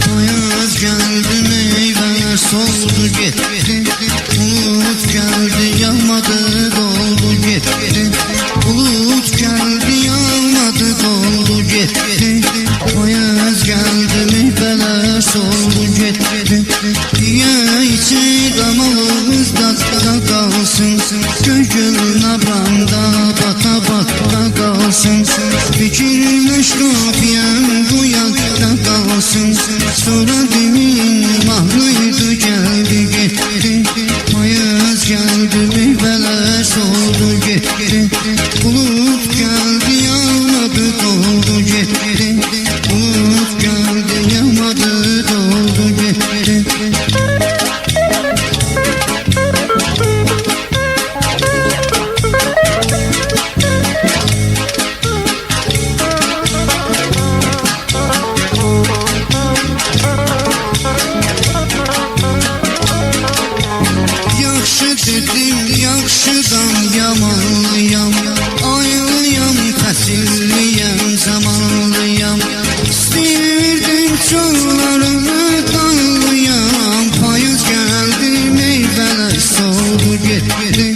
Payız geldi, meyveler soldu gitti. Bulut geldi, yağmadı, doldu gitti. Bulut geldi, yağmadı, doldu gitti. Payız geldi, meyveler soldu gitti. Diye içi damalımızda kalsın. Gönül nabramda bata bata kalsın. Fikirleş kapiyem bu yakta kalsın. Sonra demin mahlıydı geldi gitti. Payız geldi, meyveler soldu gitti. Bulut geldi, yağmadı, doldu gitti. Bulut geldi, yağmadı, doldu gitti. Dedim yaxşıdan yamanlıyam, aylıyam, təsirliyəm, zamanlıyam. İstirdim çöllərimi dağlıyam. Payız gəldi, meyvələr soldu getdi.